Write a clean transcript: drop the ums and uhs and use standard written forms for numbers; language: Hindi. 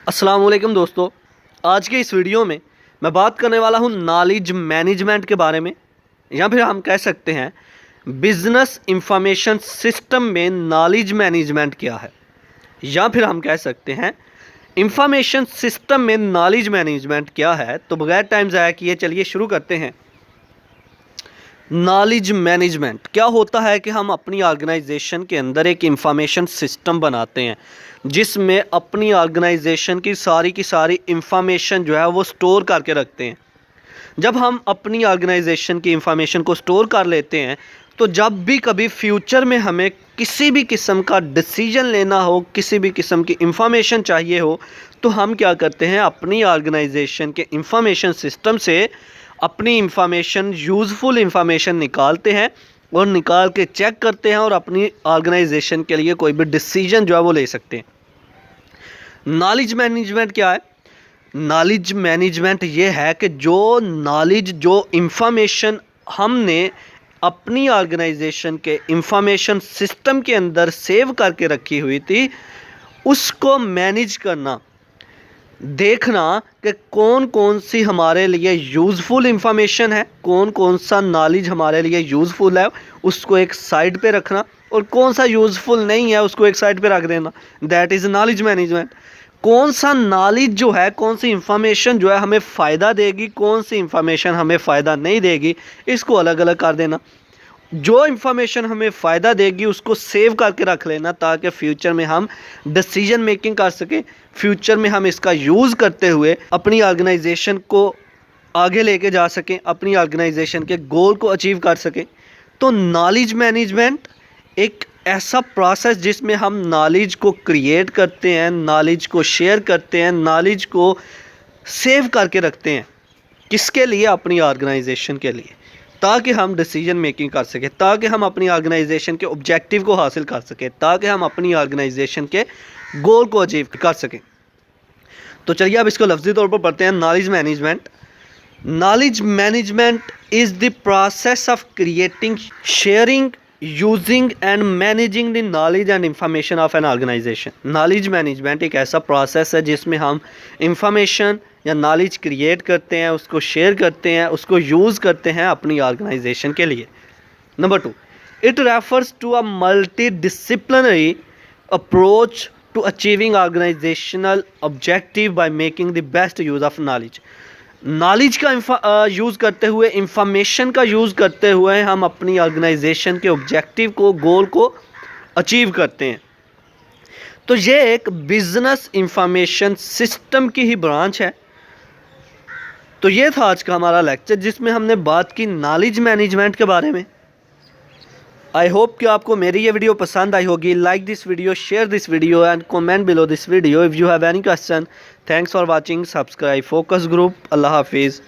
अस्सलाम वालेकुम दोस्तों, आज के इस वीडियो में मैं बात करने वाला हूँ नॉलेज मैनेजमेंट के बारे में, या फिर हम कह सकते हैं बिजनेस इंफॉर्मेशन सिस्टम में नॉलेज मैनेजमेंट क्या है, या फिर हम कह सकते हैं इंफॉर्मेशन सिस्टम में नॉलेज मैनेजमेंट क्या है। तो बगैर टाइम ज़ाया किए चलिए शुरू करते हैं। नॉलेज मैनेजमेंट क्या होता है कि हम अपनी ऑर्गेनाइजेशन के अंदर एक इंफॉर्मेशन सिस्टम बनाते हैं जिसमें अपनी ऑर्गेनाइजेशन की सारी इंफॉर्मेशन जो है वो स्टोर करके रखते हैं। जब हम अपनी ऑर्गेनाइजेशन की इंफॉर्मेशन को स्टोर कर लेते हैं तो जब भी कभी फ्यूचर में हमें किसी भी किस्म का डिसीजन लेना हो, किसी भी किस्म की इंफॉर्मेशन चाहिए हो, तो हम क्या करते हैं, अपनी ऑर्गेनाइजेशन के इंफॉर्मेशन सिस्टम से अपनी इंफॉर्मेशन, यूज़फुल इंफॉर्मेशन निकालते हैं और निकाल के चेक करते हैं और अपनी ऑर्गेनाइजेशन के लिए कोई भी डिसीजन जो है वो ले सकते हैं। नॉलेज मैनेजमेंट क्या है? नॉलेज मैनेजमेंट ये है कि जो इंफॉर्मेशन हमने अपनी ऑर्गेनाइजेशन के इंफॉर्मेशन सिस्टम के अंदर सेव करके रखी हुई थी, उसको मैनेज करना, देखना कि कौन कौन सी हमारे लिए यूज़फुल इंफॉर्मेशन है, कौन कौन सा नॉलेज हमारे लिए यूज़फुल है, उसको एक साइड पे रखना, और कौन सा यूज़फुल नहीं है उसको एक साइड पे रख देना। That is knowledge management. कौन सा नॉलेज जो है, कौन सी इंफॉर्मेशन जो है हमें फ़ायदा देगी, कौन सी इंफॉर्मेशन हमें फ़ायदा नहीं देगी, इसको अलग अलग कर देना। जो इंफॉर्मेशन हमें फ़ायदा देगी उसको सेव करके रख लेना ताकि फ्यूचर में हम डिसीजन मेकिंग कर सकें, फ्यूचर में हम इसका यूज़ करते हुए अपनी ऑर्गेनाइजेशन को आगे लेके जा सकें, अपनी ऑर्गेनाइजेशन के गोल को अचीव कर सकें। तो नॉलेज मैनेजमेंट एक ऐसा प्रोसेस जिसमें हम नॉलेज को क्रिएट करते हैं, नॉलेज को शेयर करते हैं, नॉलेज को सेव करके रखते हैं। किसके लिए? अपनी ऑर्गेनाइजेशन के लिए, ताकि हम डिसीजन मेकिंग कर सकें, ताकि हम अपनी ऑर्गेनाइजेशन के ऑब्जेक्टिव को हासिल कर सकें, ताकि हम अपनी ऑर्गेनाइजेशन के गोल को अचीव कर सकें। तो चलिए अब इसको लफ्ज़ी तौर पर पढ़ते हैं। Knowledge management. Knowledge management is the process of creating, sharing, using and managing the knowledge and information of an organisation. Knowledge management एक ऐसा प्रोसेस है जिसमें हम इंफॉर्मेशन या नॉलेज क्रिएट करते हैं, उसको शेयर करते हैं, उसको यूज़ करते हैं अपनी ऑर्गेनाइजेशन के लिए। Number 2, it refers to a multidisciplinary approach to achieving organisational objective by making the best use of knowledge. Knowledge का यूज़ करते हुए, इंफॉर्मेशन का यूज़ करते हुए हम अपनी ऑर्गेनाइजेशन के ऑब्जेक्टिव को, गोल को अचीव करते हैं। तो ये एक बिजनेस इंफॉर्मेशन सिस्टम की ही ब्रांच है। तो ये था आज का हमारा लेक्चर जिसमें हमने बात की नॉलेज मैनेजमेंट के बारे में। आई होप कि आपको मेरी ये वीडियो पसंद आई होगी। Like this video, share this video and comment below this video if you have any question. Thanks for watching. Subscribe focus group. अल्लाह हाफिज़।